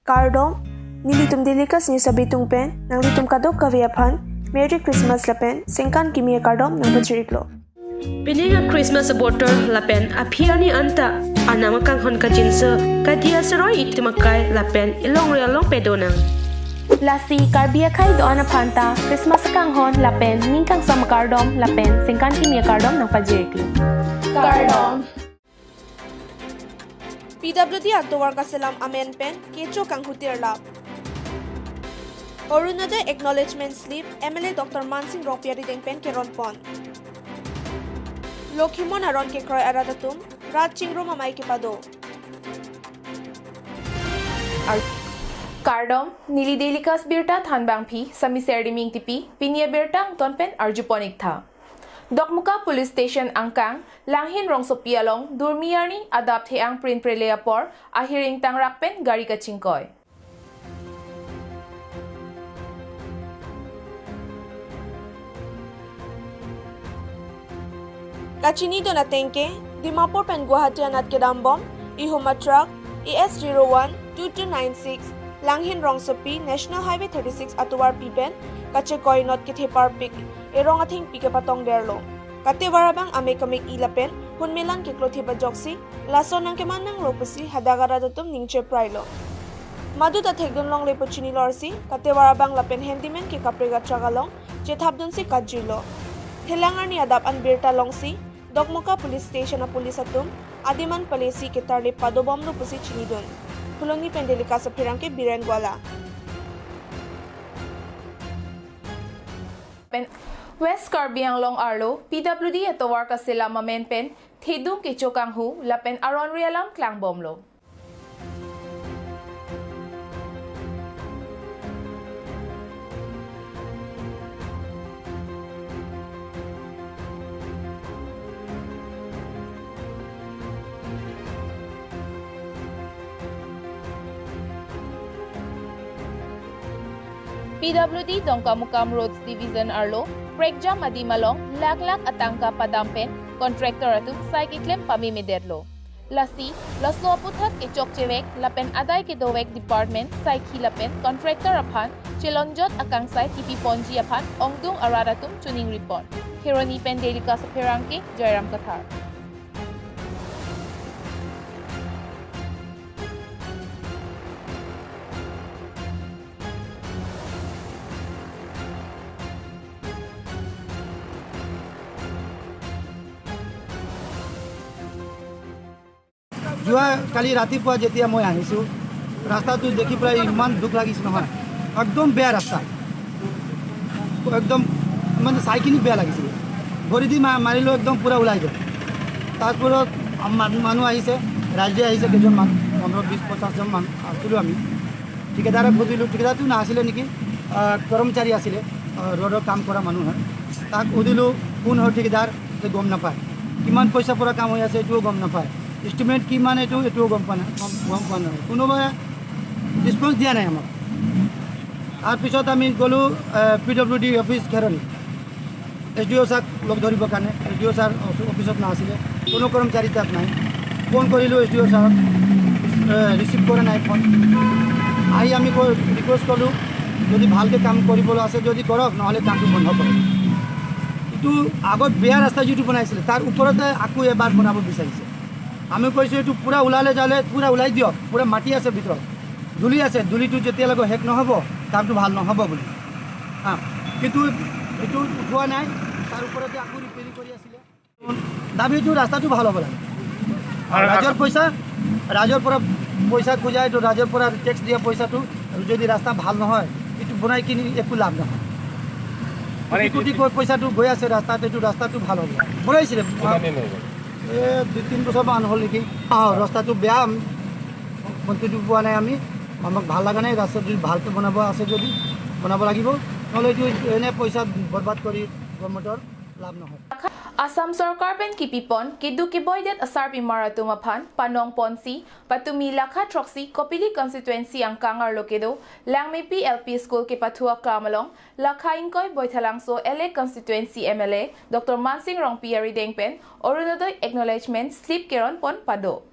Kardom, nilitum dilikas ni sabitung pen, nang litum kadok kaviapan, Merry Christmas lapen, singkan kimia kardom nang bajiriklo. Pininga Christmas aborter lapen aphiani anta anamakang hon ka jinsa kadia saroi itimakai lapen ilong realong pedonang. Lasi karbia kai doana phanta Christmas kang hon lapen ningkang sama kardom lapen singkan kimia kardom nang bajiriklo. Kardom. PWD October Kasalam Amen Pen, Kecho Kanghutir Lab. Orunode Acknowledgement Slip, MLA Dr. Mansing Ropiari Dengpen Keron Pon. Lokhimon Aron Kekroy Aradatum, Raj Chingro Mamai Kipado. Kardom, Nili Delikas Birta Thanbang Pi, Samiseri Ming Tipi, Pinya Birtang Tonpen Arjuponik Tha. Dokmuka Police Station Angkang, Langhin Rong Sopialong, Durmiarni, Adapt Heang Prin Preleapor, Ahiring Tangrakpen, Gari Kachingkoy. Kachinido na tengke, Dimapur Pen Guwahati Anat Kedambom, Ihoma Truck, ES01 2296, Langhin Rong Sopi, National Highway 36 Atuwar Pipen, Kachekoy Not Kithepar Pik, Erong Ating Pikapatong Derlo. Kate warabang ame kamik ilapen, hunmelan kiklothi bajoksi, laso nang kemanang lopasi hadagaradatum ningche prailo. Madu ta thegdon long lepo chini lorsi, kate warabang lapen handyman ke kaprega tragalong, jethabdon si kajrilo. Thelangar ni adap an birta longsi, Dokmuka Police Station na pulis atum, adiman palesi ke tarle padobom no pusi chinidon. Kuloni pendelika sa pirangke biren gwala. West Carbiang Long Arlo, PWD at Tawarka sila mamenpen, Thidung Kichokang Hu, Lapen Aron Rialam Klang Bomlo. PWD Dongkamukam Roads Division Arlo, Prekja Madimalong, Laglak Atangka Padampen, Contractor Atum, Saikiklem Pamimederlo. Lasi, Laso Aputat Echok Chewek, Lapen Aday Kedowek Department, Saiki Lapen, Contractor Apan, Chilonjot Akangsai Tipi Ponji Apan, Ongdung Araratum Tuning Report. Hironi Pendelika sa Perangke, Jairam Kathar. যোৱা কালি ৰাতিপুৱা যেতিয়া মই আহিছোঁ ৰাস্তাটো দেখি প্ৰায় ইমান দুখ লাগিছে নহয় একদম বেয়া ৰাস্তা একদম মানে চাইকিনি বেয়া লাগিছিল ভৰি দি মাৰিলোঁ একদম পূৰা ওলাই গ'ল তাৰপৰত মানুহ আহিছে ৰাইজে আহিছে কেইজনমান 15-20-50জন মান আছিলোঁ আমি ঠিকাদাৰক সুধিলোঁ ঠিকাদাৰটো নাছিলে নেকি কৰ্মচাৰী আছিলে ৰোডৰ কাম কৰা মানুহ হয় তাক সুধিলোঁ কোন হয় ঠিকাদাৰ গম নাপায় কিমান পইচা পৰা কাম হৈ আছে এইটোও গম নাপায় এস্টিমেট কিমান এইটোও গম পোৱা নাই কোনোবাই ৰেছপন্স দিয়া নাই আমাক তাৰপিছত আমি গ'লোঁ PWD অফিচ ঘেৰণি SDO ছাৰক লগ ধৰিবৰ কাৰণে SDO ছাৰ অফিচত নাছিলে কোনো কৰ্মচাৰী তাত নাই ফোন কৰিলোঁ SDO ছাৰক ৰিচিভ কৰা নাই ফোন আহি আমি ৰিকুৱেষ্ট কৰিলোঁ যদি ভালকৈ কাম কৰিবলৈ আছে যদি কৰক নহ'লে কামটো বন্ধ কৰক এইটো আগত বেয়া ৰাস্তা যিটো বনাইছিলে তাৰ ওপৰতে আকৌ এবাৰ বনাব বিচাৰিছে আমি কৈছোঁ এইটো পূৰা ওলালে যালে পূৰা ওলাই দিয়ক পূৰা মাটি আছে ভিতৰত ধূলি আছে ধূলিটো যেতিয়ালৈকে শেষ নহ'ব কামটো ভাল নহ'ব বুলি কিন্তু এইটো উঠোৱা নাই তাৰ ওপৰতে আকৌ ৰিপেয়াৰিং কৰি আছিলে দাবীটো ৰাস্তাটো ভাল হ'ব লাগে ৰাজৰ পৰা পইচা খোজাই এইটো ৰাজৰ পৰা টেক্স দিয়া পইচাটো যদি ৰাস্তা ভাল নহয় এইটো বনাই কিনি একো লাভ নহয় কোটি পইচাটো গৈ আছে ৰাস্তাত এইটো ৰাস্তাটো ভাল হ'ব বনাইছিলে 2-3 বছৰমান হ'ল নেকি ৰাস্তাটো বেয়া মন্ত্ৰীটো পোৱা নাই আমি আমাক ভাল লগা নাই ৰাস্তাটো যদি ভালকৈ বনাব আছে যদি বনাব লাগিব নহ'লে এইটো এনে পইচা বৰবাদ কৰি গভৰ্ণমেণ্টৰ লাভ নহয় Asam Sarkar Pen Kipipon, Kidu Kiboydet Asar Pimaratumapan, Panong Ponsi, Patumi Lakha Troxy, Kopili Constituency ang Kangar Lokedo, Langme PLP School Kipatua Kamalong, Lakha Inkoy Boytalangso, LA Constituency MLA, Dr. Mansing Rong Piari Dengpen, Orunodoy Acknowledgement, Slip Keron Pon Pado.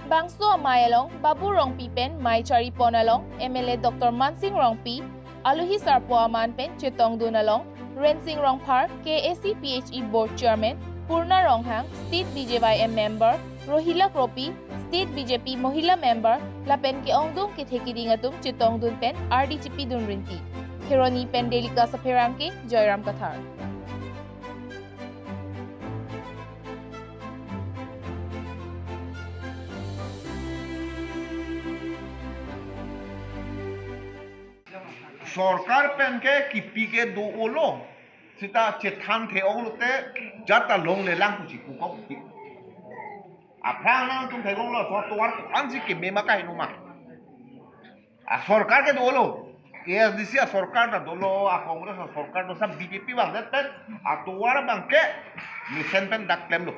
Bangso Mayalong, Babu Rongpi Pen, Mai Chari Ponalong, MLA Dr. Mansing Rongpi, Aluhi Sarpo Aman Pen, Chitong Dunalong, Rensing Rongpar, KAC PHE Board Chairman, Purna Ronghang, State BJYM Member, Rohila Kropi, State BJP Mohila Member, Lapen Ke Ongdong Kitheki Dingatum, Chitong Dun Pen, RDCP Dun Rinti, Hironi Pen Delika Sapirangke, Joyram Kathar. সরকার পেনকে কিপিকে দো ওলো সেটা চেথান the ওলোতে যাতা লং le lang kuchi ku ko ki aprang nang tum thai long lo so to war an si ke me ma kai no ma a Sarkar ke dolo ASDC a Sarkar da dolo a congress a Sarkar do sab BJP bang dat pen a to war bang ke mission pen dak klem lo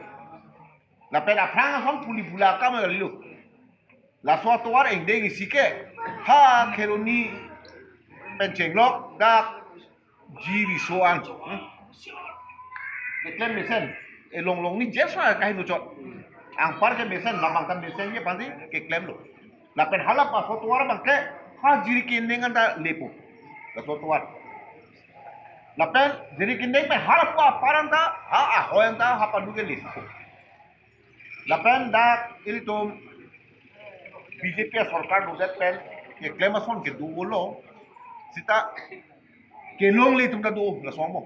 la pen aprang a som puli bula ka ma lo la so to war eng deng si ke ha keroniเป็นเชิงลอกดักจีริโซอันเกลมเมเซนลงนี่เจสว่าใครหนูจอดอ่างปาร์กเมเซนลำบากกันเมเซนยี่ปันสิเกลมลูกแล้วเป็นฮัลลับพอตัวบางแค่ข้าจีริกินเด้งกันตาเล็บแล้วตัวแล้วเป็นจีริกินเด้งไปฮัลลับว่าปารันตาหอยอันตาฮาปันดูกันลิสแล้วเป็นดักอิริตุม BJP สรการดูเด็ดเป็นเกลมมาส่งเกิดดูโลSita kelong li tum kadu la somo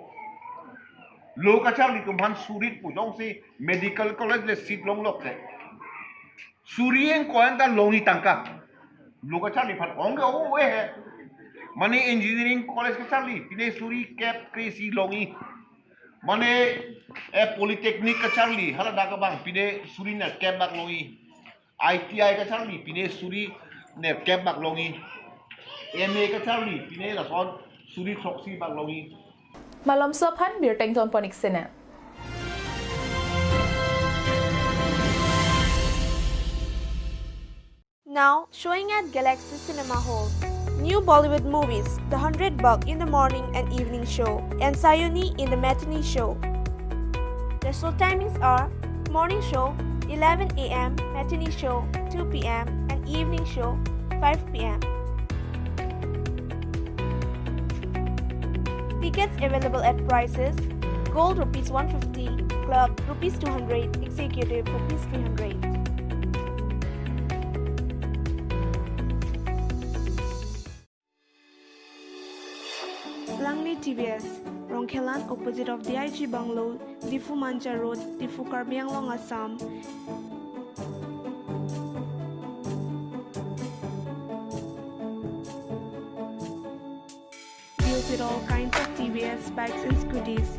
lo ka char li tum han surit pu dong si medical college le sit long lok le surien ko anda longi tangka lo ka char li phat ong ga o we he mane engineering college ka char li pine suri cap krisi longi mane polytechnic ka char li hala da ka bang pine suri na cap bak longi ITI ka char li pine suri ne cap bak longi MA ka charli pine la son suri thoksi bang longi Malom Sophan Birteng Ton Ponik Sena. Now, showing at Galaxy Cinema Hall. New Bollywood movies, The 100 Buck in the morning and evening show, and Sayuni in the matinee show. The show timings are morning show 11 a.m., matinee show 2 p.m., and evening show 5 p.m. Tickets available at prices: Gold Rs 150, Club Rs 200, Executive Rs 300. Langli TBS, Rongkhelan opposite of DIG Bungalow, Difu Manja Road, Difu Karbi Anglong, Assam. With all kinds of TVS bikes and scooters.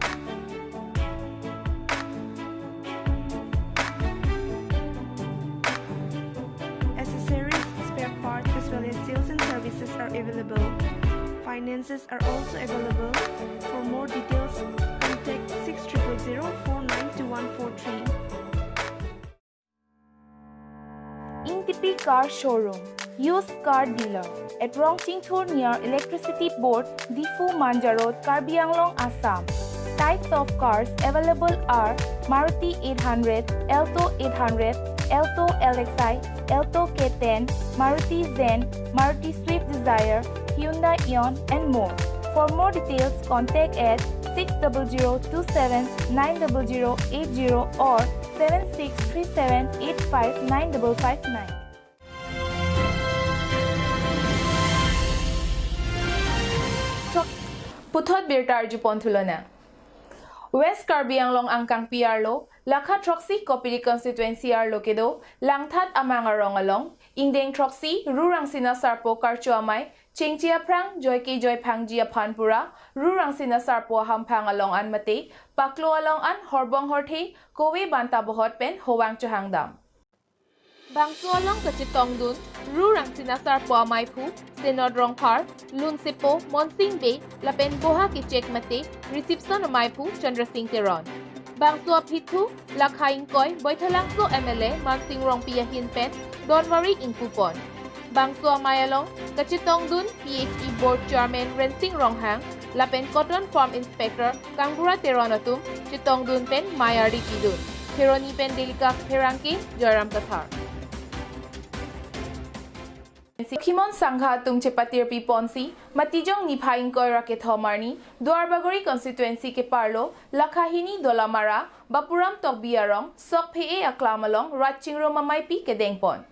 Accessories, spare parts as well as sales and services are available. Finances are also available. For more details, contact 6000492143. Intipi Car Showroom, used car dealer at Rongchingthur near Electricity Board, Difu Manja Road, Karbi Anglong, Assam. Types of cars available are Maruti 800, Alto 800, Alto LXi, Alto K10, Maruti Zen, Maruti Swift Desire, Hyundai Eon, and more. For more details, contact at 6002790080 or 7637859559. Puthot Birtar Jupon Tulona. West Karbi Anglong Angkang PR Lo, Lakha Troxy Kopili Constituency R Lokedo, Langthat Amangarong Along, Indeng Troxy, Rurang Sina Sarpo Karchuamai, Chingchia Prang, Joyki Joy Pangjia Panpura, Rurang Sina Sarpo Hampang Along Anmate, Paklo Along An, Horbong Horte, Kowe Banta Bohot Pen, Howang Chahangdam. Bangso Along Kachitong Dun, Rurang Sina Sarpo Maipu, Senod Rongpar, Lun Sipo, Monsing Bay, Lapen Boha Kichek Mate, Reception Maipu, Chandra Singh Teron. Bangso Pithu, Lakhaing Koi, Boitalangso MLA, Mark Singh Rongpia Hin Pen, Donwari in Kupon. Bangso Mayalong, Kachitong Dun, PHE Board Chairman Rensing Ronghang, Lapen Cotton Farm Inspector, Kanggura Teronatum, Chitong Dun Pen, Mayardi Kidun. Hironi Pen Delika Heranki, Joyram Kathar. Ponsi Kimon Sangha tumche patir pi Ponsi matijong nipaing koy rake thomarni Duarbagori constituency ke parlo Lakhahini Dolamara Bapuram Tokbiarong Sokphe Aklamalong Ratchingro Mamai pi ke dengpon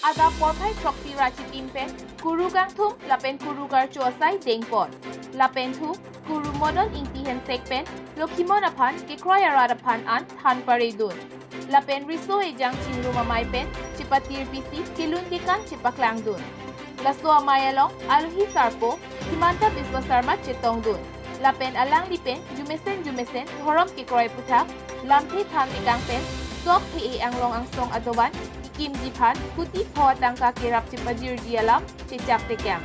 Ada porthai chokti rachi timpen Kurugang thum lapen kurugar chuasai dengpon Lapen thu Kuru modon ingtihen sekpen Lokhimon aphan ke kroyarad aphan an than paredun Lapen riso ejang chingru mamai pen Chipatir pisi kilun kikan chipaklang dun Laso amayalong aluhi sarpo Himanta Biswa Sarma chetong dun Lapen alang lipen jumesen horom ke kroy putak Lamthi tham ikang pen Sok phe anglong angsong adoban Kim Jipan Kuti Pho Tangka Kirap Chipajir Dialam Chichak Tekyang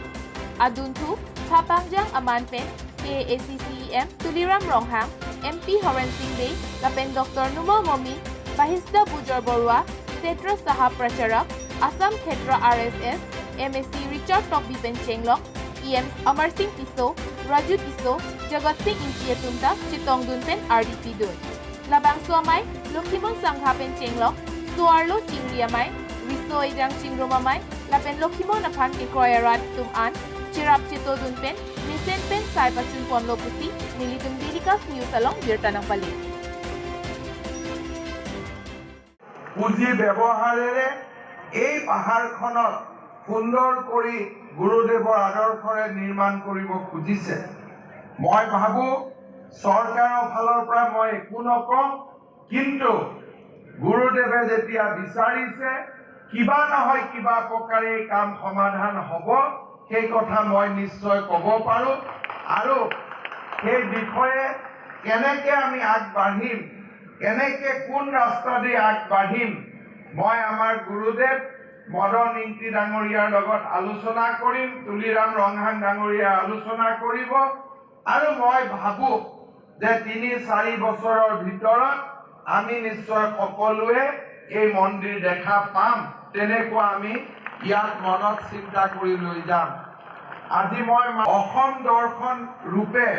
Adun Thu Papangjang Aman Pen KACCEM Tuliram Ronghang MP Horan Singh Day Lapen Dr. Numo Momin Bahista Bujor Borua Tetra Saha Pracharak Assam Thetra RSS MSc Richard Tokbi Pen Chenglok EM Amar Singh Tiso Raju Tiso Jagat Singh Intiatumta Chitong Dun Pen RDP Dun Labang Suamai Lokhimon Sangha Pen Chenglok Suarlo Chingriamai, Riso Ejang Chingromamai, Lapen Lokhimon Aphan ke Kroyarat Tum An, Chirap Chito Dunpen, Misen Pen Saipachun Ponlo Pusi, Militum Dirikas News Along Birtanang Pali. পুঁজি ব্যৱহাৰেৰে এই পাহাৰখনত সুন্দৰ কৰি গুৰুদেৱৰ আদৰ্শৰে নিৰ্মাণ কৰিব খুজিছে মই ভাবো চৰকাৰৰ ফালৰ পৰা মই একো নকওঁ কিন্তু গুৰুদেৱে যেতিয়া বিচাৰিছে কিবা নহয় কিবা প্ৰকাৰে কাম সমাধান হ'ব সেই কথা মই নিশ্চয় ক'ব পাৰো আৰু সেই বিষয়ে কেনেকৈ আমি আগবাঢ়িম কেনেকৈ কোন ৰাস্তা দি আগবাঢ়িম মই আমাৰ গুৰুদেৱ মদন ইংতি ডাঙৰীয়াৰ লগত আলোচনা কৰিম তুলিৰাম ৰংহাং ডাঙৰীয়াই আলোচনা কৰিব আৰু মই ভাবো যে ৩-৪ বছৰৰ ভিতৰত আমি নিশ্চয় সকলোৱে এই মন্দিৰ দেখা পাম তেনেকুৱা আমি ইয়াত মনত চিন্তা কৰি লৈ যাম আজি মই অসম দৰ্শন ৰূপে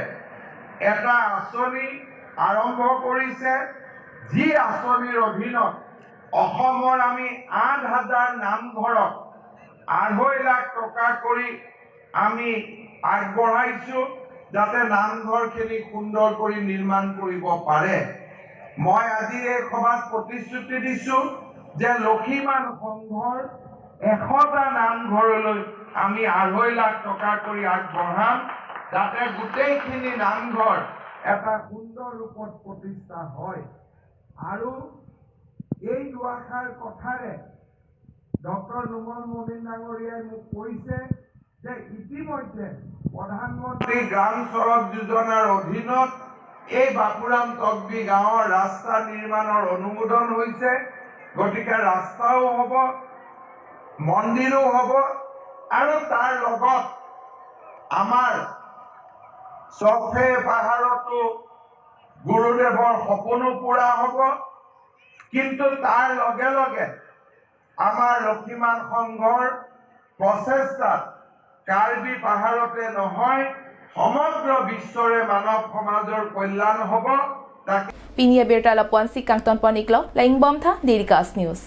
এটা আঁচনি আৰম্ভ কৰিছে যি আঁচনিৰ অধীনত অসমৰ আমি ৮,০০০ নামঘৰক ২.৫ লাখ টকা কৰি আমি আগবঢ়াইছো যাতে নামঘৰখিনি সুন্দৰ কৰি নিৰ্মাণ কৰিব পাৰে মই আজি এই সভাত প্ৰতিশ্ৰুতি দিছো যে লক্ষীমান সংঘৰ ১০০টা নামঘৰলৈ আমি ২.৫ লাখ টকা কৰি আগবঢ়াম যাতে গোটেইখিনি নামঘৰ এটা সুন্দৰ ৰূপত প্ৰতিষ্ঠা হয় আৰু এই দুআষাৰ কথাৰে ডক্টৰ নুমল মমিন ডাঙৰীয়াই মোক কৈছে যে ইতিমধ্যে প্ৰধানমন্ত্ৰী গ্ৰাম সড়ক যোজনাৰ অধীনত এই বাপুৰাম তকবি গাঁৱৰ ৰাস্তা নিৰ্মাণৰ অনুমোদন হৈছে গতিকে ৰাস্তাও হ'ব মন্দিৰো হ'ব আৰু তাৰ লগত আমাৰ চফে পাহাৰতো গুৰুদেৱৰ সপোনো পূৰা হ'ব কিন্তু তাৰ লগে লগে আমাৰ লক্ষীমান সংঘৰ প্ৰচেষ্টাত কাৰ্বি পাহাৰতে নহয় সমগ্ৰ বিশ্বৰে মানৱ সমাজৰ কল্যাণ হ'ব Pinia Birta Lapuansi Kangton Poniklo Laing Bomtha Dirikas News